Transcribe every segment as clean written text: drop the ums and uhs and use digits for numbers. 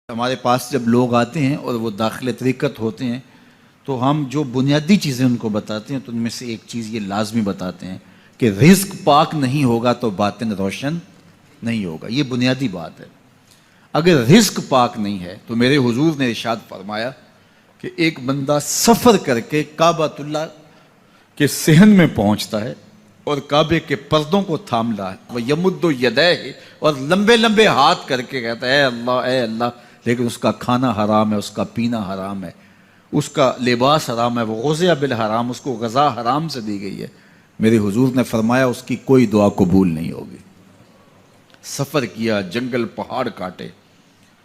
ہمارے پاس جب لوگ آتے ہیں اور وہ داخل طریقت ہوتے ہیں تو ہم جو بنیادی چیزیں ان کو بتاتے ہیں تو ان میں سے ایک چیز یہ لازمی بتاتے ہیں کہ رزق پاک نہیں ہوگا تو باطن روشن نہیں ہوگا. یہ بنیادی بات ہے. اگر رزق پاک نہیں ہے تو میرے حضور نے ارشاد فرمایا کہ ایک بندہ سفر کر کے کعبۃ اللہ کے صحن میں پہنچتا ہے اور کعبے کے پردوں کو تھام رہا ہے, وہ یمد یدیہ, اور لمبے لمبے ہاتھ کر کے کہتا ہے اے اللہ, لیکن اس کا کھانا حرام ہے, اس کا پینا حرام ہے, اس کا لباس حرام ہے, وہ غزیہ بالحرام, اس کو غذا حرام سے دی گئی ہے. میرے حضور نے فرمایا اس کی کوئی دعا قبول نہیں ہوگی. سفر کیا, جنگل پہاڑ کاٹے,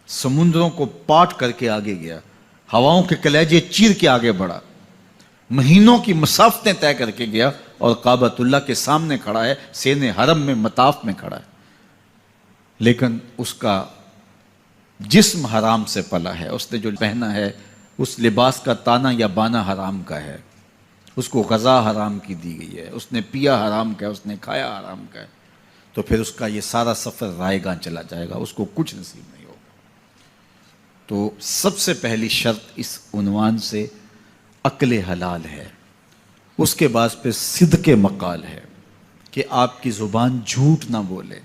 سمندروں کو پاٹ کر کے آگے گیا, ہواؤں کے کلیجے چیر کے آگے بڑھا, مہینوں کی مسافتیں طے کر کے گیا اور کعبۃ اللہ کے سامنے کھڑا ہے, سین حرم میں مطاف میں کھڑا ہے, لیکن اس کا جسم حرام سے پلا ہے. اس نے جو پہنا ہے اس لباس کا تانا یا بانا حرام کا ہے, اس کو غذا حرام کی دی گئی ہے, اس نے پیا حرام کا ہے, اس نے کھایا حرام کا ہے, تو پھر اس کا یہ سارا سفر رائے گاں چلا جائے گا, اس کو کچھ نصیب نہیں ہوگا. تو سب سے پہلی شرط اس عنوان سے عقل حلال ہے. اس کے بعد پھر صدق مقال ہے کہ آپ کی زبان جھوٹ نہ بولے.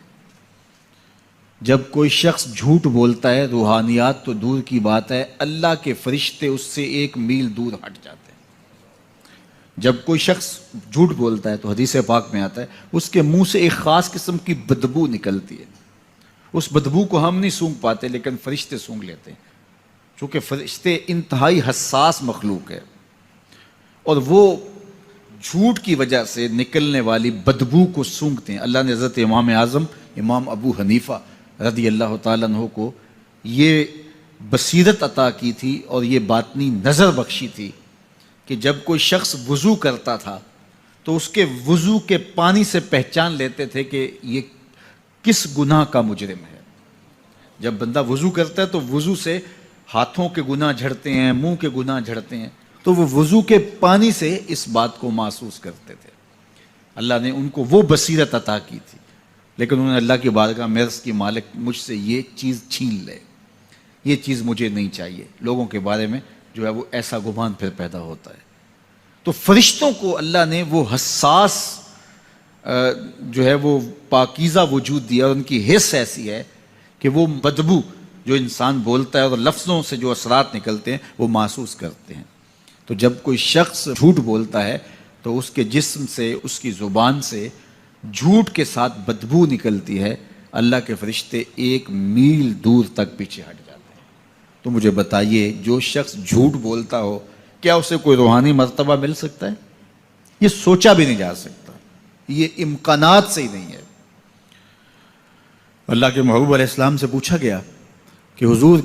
جب کوئی شخص جھوٹ بولتا ہے, روحانیات تو دور کی بات ہے, اللہ کے فرشتے اس سے 1 میل دور ہٹ جاتے ہیں. جب کوئی شخص جھوٹ بولتا ہے تو حدیث پاک میں آتا ہے اس کے منہ سے ایک خاص قسم کی بدبو نکلتی ہے. اس بدبو کو ہم نہیں سونگھ پاتے لیکن فرشتے سونگھ لیتے ہیں, چونکہ فرشتے انتہائی حساس مخلوق ہے, اور وہ جھوٹ کی وجہ سے نکلنے والی بدبو کو سونگھتے ہیں. اللہ نے حضرت امام اعظم امام ابو حنیفہ رضی اللہ تعالیٰ عنہ کو یہ بصیرت عطا کی تھی اور یہ باطنی نظر بخشی تھی کہ جب کوئی شخص وضو کرتا تھا تو اس کے وضو کے پانی سے پہچان لیتے تھے کہ یہ کس گناہ کا مجرم ہے. جب بندہ وضو کرتا ہے تو وضو سے ہاتھوں کے گناہ جھڑتے ہیں, منہ کے گناہ جھڑتے ہیں, تو وہ وضو کے پانی سے اس بات کو محسوس کرتے تھے. اللہ نے ان کو وہ بصیرت عطا کی تھی, لیکن انہوں نے اللہ کی بارگاہ میں عرض کی مالک مجھ سے یہ چیز چھین لے, یہ چیز مجھے نہیں چاہیے. لوگوں کے بارے میں جو ہے وہ ایسا گمان پھر پیدا ہوتا ہے. تو فرشتوں کو اللہ نے وہ حساس جو ہے وہ پاکیزہ وجود دیا, اور ان کی حس ایسی ہے کہ وہ بدبو جو انسان بولتا ہے اور لفظوں سے جو اثرات نکلتے ہیں وہ محسوس کرتے ہیں. تو جب کوئی شخص جھوٹ بولتا ہے تو اس کے جسم سے, اس کی زبان سے جھوٹ کے ساتھ بدبو نکلتی ہے. اللہ کے فرشتے 1 میل دور تک پیچھے ہٹ جاتے ہیں. تو مجھے بتائیے, جو شخص جھوٹ بولتا ہو کیا اسے کوئی روحانی مرتبہ مل سکتا ہے؟ یہ سوچا بھی نہیں جا سکتا, یہ امکانات سے ہی نہیں ہے. اللہ کے محبوب علیہ السلام سے پوچھا گیا کہ حضور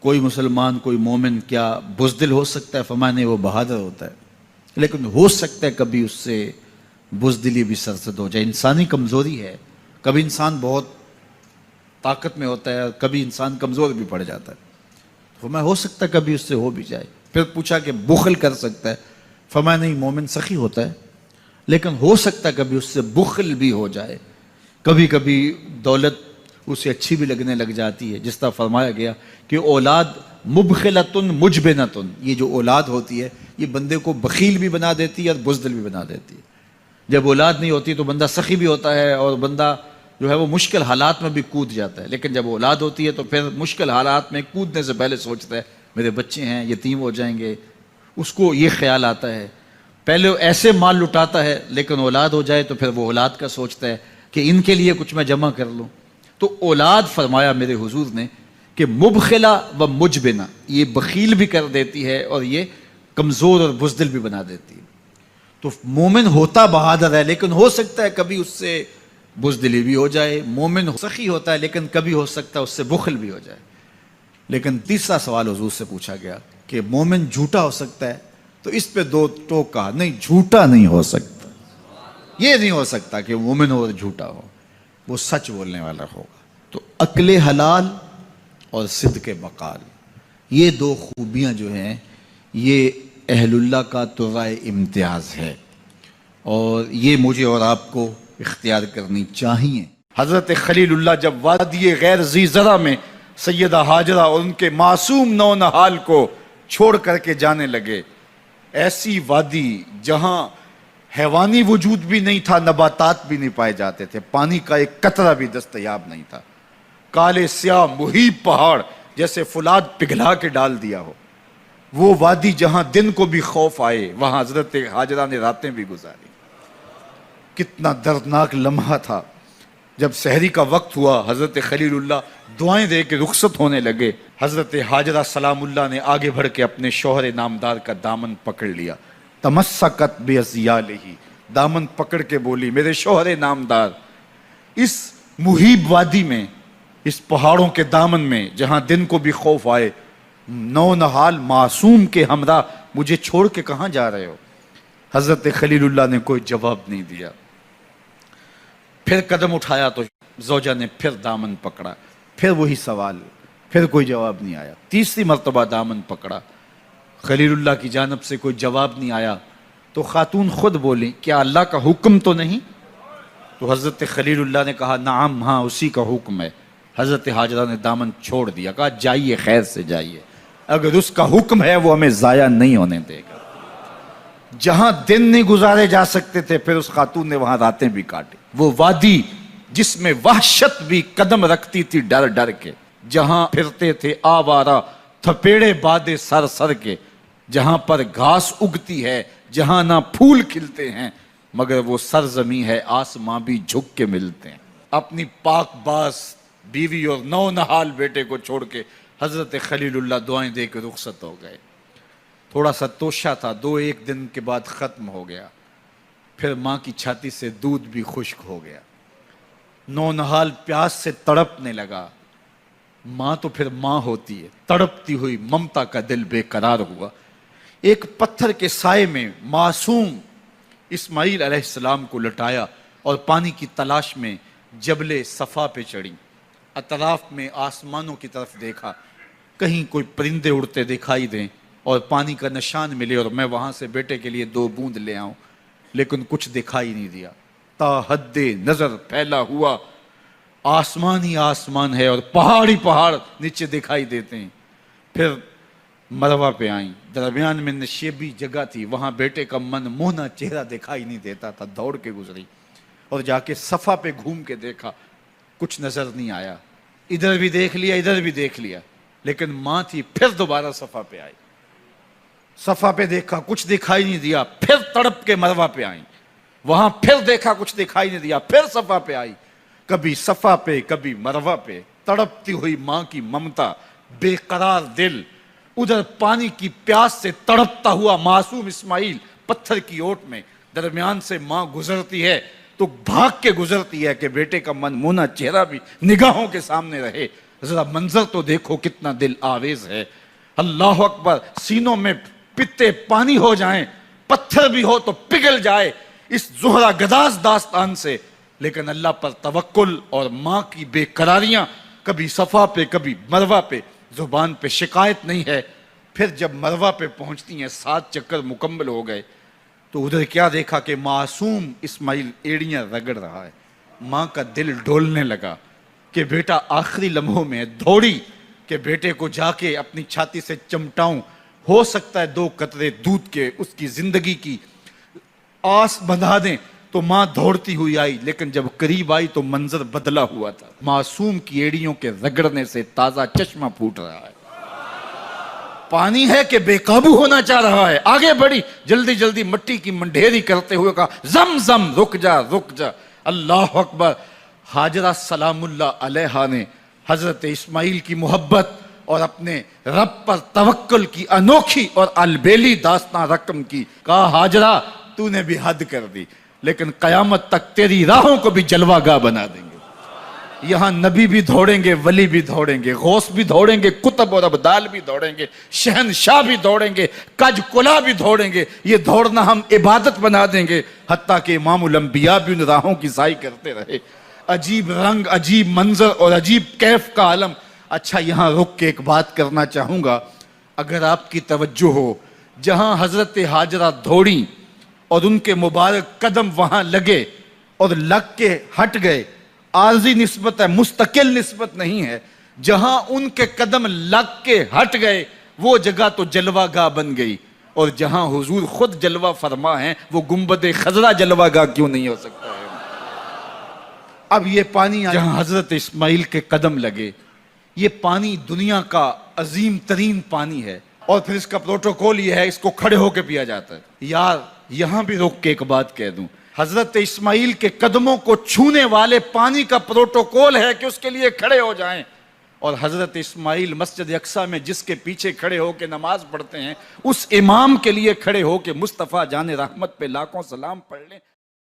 کوئی مسلمان, کوئی مومن کیا بزدل ہو سکتا ہے؟ فرمایا نہیں, وہ بہادر ہوتا ہے, لیکن ہو سکتا ہے کبھی اس سے بزدلی بھی سرزد ہو جائے. انسانی کمزوری ہے, کبھی انسان بہت طاقت میں ہوتا ہے اور کبھی انسان کمزور بھی پڑ جاتا ہے. فرمایا ہو سکتا ہے کبھی اس سے ہو بھی جائے. پھر پوچھا کہ بخل کر سکتا ہے؟ فرمایا نہیں, مومن سخی ہوتا ہے لیکن ہو سکتا ہے کبھی اس سے بخل بھی ہو جائے. کبھی کبھی دولت اسے اچھی بھی لگنے لگ جاتی ہے, جس طرح فرمایا گیا کہ اولاد مبخلتن مجبنتن, یہ جو اولاد ہوتی ہے یہ بندے کو بخیل بھی بنا دیتی ہے اور بزدل بھی بنا دیتی ہے. جب اولاد نہیں ہوتی تو بندہ سخی بھی ہوتا ہے اور بندہ جو ہے وہ مشکل حالات میں بھی کود جاتا ہے, لیکن جب اولاد ہوتی ہے تو پھر مشکل حالات میں کودنے سے پہلے سوچتا ہے میرے بچے ہیں یتیم ہو جائیں گے. اس کو یہ خیال آتا ہے, پہلے ایسے مال لٹاتا ہے لیکن اولاد ہو جائے تو پھر وہ اولاد کا سوچتا ہے کہ ان کے لیے کچھ میں جمع کر لوں. تو اولاد فرمایا میرے حضور نے کہ مبخلہ و مجبنہ, یہ بخیل بھی کر دیتی ہے اور یہ کمزور اور بزدل بھی بنا دیتی ہے. تو مومن ہوتا بہادر ہے لیکن ہو سکتا ہے کبھی اس سے بزدلی بھی ہو جائے. مومن سخی ہوتا ہے لیکن کبھی ہو سکتا ہے اس سے بخل بھی ہو جائے. لیکن تیسرا سوال حضور سے پوچھا گیا کہ مومن جھوٹا ہو سکتا ہے؟ تو اس پہ 2 ٹوک کہا, نہیں جھوٹا نہیں ہو سکتا. یہ نہیں ہو سکتا کہ مومن ہو اور جھوٹا ہو, وہ سچ بولنے والا ہوگا. تو عقل حلال اور صدق مقال, یہ 2 خوبیاں جو ہیں یہ اہل اللہ کا ترائے امتیاز ہے, اور یہ مجھے اور آپ کو اختیار کرنی چاہیے. حضرت خلیل اللہ جب وادی غیر ذی زرع میں سیدہ ہاجرہ اور ان کے معصوم نونہال کو چھوڑ کر کے جانے لگے. ایسی وادی جہاں حیوانی وجود بھی نہیں تھا، نباتات بھی نہیں پائے جاتے تھے، پانی کا ایک قطرہ بھی دستیاب نہیں تھا. کالے سیاہ محیط پہاڑ جیسے فولاد پگھلا کے ڈال دیا ہو. وہ وادی جہاں دن کو بھی خوف آئے، وہاں حضرت ہاجرہ نے راتیں بھی گزاری. کتنا دردناک لمحہ تھا. جب سحری کا وقت ہوا، حضرت خلیل اللہ دعائیں دے کے رخصت ہونے لگے. حضرت ہاجرہ سلام اللہ نے آگے بڑھ کے اپنے شوہر نامدار کا دامن پکڑ لیا. تمسکت بعضیالہ، دامن پکڑ کے بولی، میرے شوہر نامدار، اس محیب وادی میں، اس پہاڑوں کے دامن میں جہاں دن کو بھی خوف آئے، نونہال معصوم کے ہمراہ مجھے چھوڑ کے کہاں جا رہے ہو؟ حضرت خلیل اللہ نے کوئی جواب نہیں دیا. پھر قدم اٹھایا تو زوجہ نے پھر دامن پکڑا، پھر وہی سوال، پھر کوئی جواب نہیں آیا. تیسری مرتبہ دامن پکڑا، خلیل اللہ کی جانب سے کوئی جواب نہیں آیا. تو خاتون خود بولی، کیا اللہ کا حکم تو نہیں؟ تو حضرت خلیل اللہ نے کہا، نعم، ہاں اسی کا حکم ہے. حضرت ہاجرہ نے دامن چھوڑ دیا، کہا جائیے، خیر سے جائیے، اگر اس کا حکم ہے وہ ہمیں ضائع نہیں ہونے دے گا. جہاں دن نہیں گزارے جا سکتے تھے، پھر اس خاتون نے وہاں راتیں بھی کاٹی. وہ وادی جس میں وحشت بھی قدم رکھتی تھی ڈر ڈر کے، جہاں پھرتے تھے آوارہ تھپیڑے بادے سر سر کے، جہاں پر گھاس اگتی ہے، جہاں نہ پھول کھلتے ہیں، مگر وہ سرزمین ہے آسماں بھی جھک کے ملتے ہیں. اپنی پاک باز بیوی اور نونہال بیٹے کو چھوڑ کے حضرت خلیل اللہ دعائیں دے کے رخصت ہو گئے. تھوڑا سا توشہ تھا، 2-1 دن کے بعد ختم ہو گیا. پھر ماں کی چھاتی سے دودھ بھی خشک ہو گیا. نونہال پیاس سے تڑپنے لگا. ماں تو پھر ماں ہوتی ہے. تڑپتی ہوئی ممتا کا دل بے قرار ہوا. ایک پتھر کے سائے میں معصوم اسماعیل علیہ السلام کو لٹایا اور پانی کی تلاش میں جبل صفا پہ چڑھی. اطراف میں آسمانوں کی طرف دیکھا، کہیں کوئی پرندے اڑتے دکھائی دیں اور پانی کا نشان ملے اور میں وہاں سے بیٹے کے لیے 2 بوند لے آؤں، لیکن کچھ دکھائی نہیں دیا. تا حد نظر پھیلا ہوا آسمان ہی آسمان ہے اور پہاڑ ہی پہاڑ نیچے دکھائی دیتے ہیں. پھر مروہ پہ آئیں، درمیان میں نشیبی جگہ تھی، وہاں بیٹے کا من موہنا چہرہ دکھائی نہیں دیتا تھا. دوڑ کے گزری اور جا کے صفا پہ گھوم کے دیکھا، کچھ نظر نہیں آیا. ادھر بھی دیکھ لیا، ادھر بھی دیکھ لیا، لیکن ماں تھی. پھر دوبارہ صفا پہ آئی، صفا پہ دیکھا، کچھ دکھائی نہیں دیا. پھر تڑپ کے مروہ پہ آئیں، وہاں پھر دیکھا، کچھ دکھائی نہیں دیا. پھر صفا پہ آئی، کبھی صفا پہ کبھی مروہ پہ. تڑپتی ہوئی ماں کی ممتا، بے قرار دل. ادھر پانی کی پیاس سے تڑپتا ہوا معصوم اسماعیل پتھر کی اوٹ میں. درمیان سے ماں گزرتی ہے تو بھاگ کے گزرتی ہے کہ بیٹے کا من مونا چہرہ بھی نگاہوں کے سامنے رہے. ذرا منظر تو دیکھو کتنا دل آویز ہے. اللہ اکبر، سینوں میں پتے پانی ہو جائیں، پتھر بھی ہو تو پگھل جائے اس زہرہ گداز داستان سے. لیکن اللہ پر توکل اور ماں کی بے قراریاں، کبھی صفا پہ کبھی مروہ پہ، زبان پہ شکایت نہیں ہے. پھر جب مروہ پہ پہنچتی ہیں، 7 چکر مکمل ہو گئے، تو ادھر کیا دیکھا کہ معصوم اسماعیل ایڑیاں رگڑ رہا ہے. ماں کا دل ڈولنے لگا کہ بیٹا آخری لمحوں میں ہے. دوڑی کہ بیٹے کو جا کے اپنی چھاتی سے چمٹاؤں، ہو سکتا ہے 2 قطرے دودھ کے اس کی زندگی کی آس بندھا دیں. تو ماں دوڑتی ہوئی آئی، لیکن جب قریب آئی تو منظر بدلا ہوا تھا. معصوم کی ایڑیوں کے رگڑنے سے تازہ چشمہ پھوٹ رہا ہے. پانی ہے کہ بے قابو ہونا چاہ رہا ہے. آگے بڑھی، جلدی جلدی مٹی کی منڈھیری کرتے ہوئے کہا، زم زم، رک جا رک جا. اللہ اکبر. ہاجرہ سلام اللہ علیہا نے حضرت اسماعیل کی محبت اور اپنے رب پر توکل کی انوکھی اور البیلی داستان رقم کی. کہا، ہاجرہ تو نے بھی حد کر دی، لیکن قیامت تک تیری راہوں کو بھی جلوہ گاہ بنا دیں گے. یہاں نبی بھی دوڑیں گے، ولی بھی دوڑیں گے، غوث بھی دوڑیں گے، کتب اور ابدال بھی دوڑیں گے، شہنشاہ بھی دوڑیں گے، کج کلا بھی دوڑیں گے. یہ دوڑنا ہم عبادت بنا دیں گے. حتیٰ کہ امام الانبیاء بھی ان راہوں کی سائی کرتے رہے. عجیب رنگ، عجیب منظر اور عجیب کیف کا عالم. اچھا، یہاں رک کے ایک بات کرنا چاہوں گا. اگر آپ کی توجہ ہو، جہاں حضرت ہاجرہ دوڑیں اور ان کے مبارک قدم وہاں لگے اور لگ کے ہٹ گئے، عارضی نسبت ہے، مستقل نسبت نہیں ہے. جہاں ان کے قدم لگ کے ہٹ گئے وہ جگہ تو جلوہ گاہ بن گئی، اور جہاں حضور خود جلوہ فرما ہیں وہ گنبد خضرا جلوہ گاہ کیوں نہیں ہو سکتا ہے؟ اب یہ پانی جہاں حضرت اسماعیل کے قدم لگے، یہ پانی دنیا کا عظیم ترین پانی ہے، اور پھر اس کا پروٹوکول یہ ہے، اس کو کھڑے ہو کے پیا جاتا ہے۔ یار یہاں بھی روک کے ایک بات کہہ دوں، حضرت اسماعیل کے قدموں کو چھونے والے پانی کا پروٹوکول ہے کہ اس کے لیے کھڑے ہو جائیں، اور حضرت اسماعیل مسجد اقصیٰ میں جس کے پیچھے کھڑے ہو کے نماز پڑھتے ہیں، اس امام کے لیے کھڑے ہو کے مصطفیٰ جان رحمت پہ لاکھوں سلام پڑھ لیں۔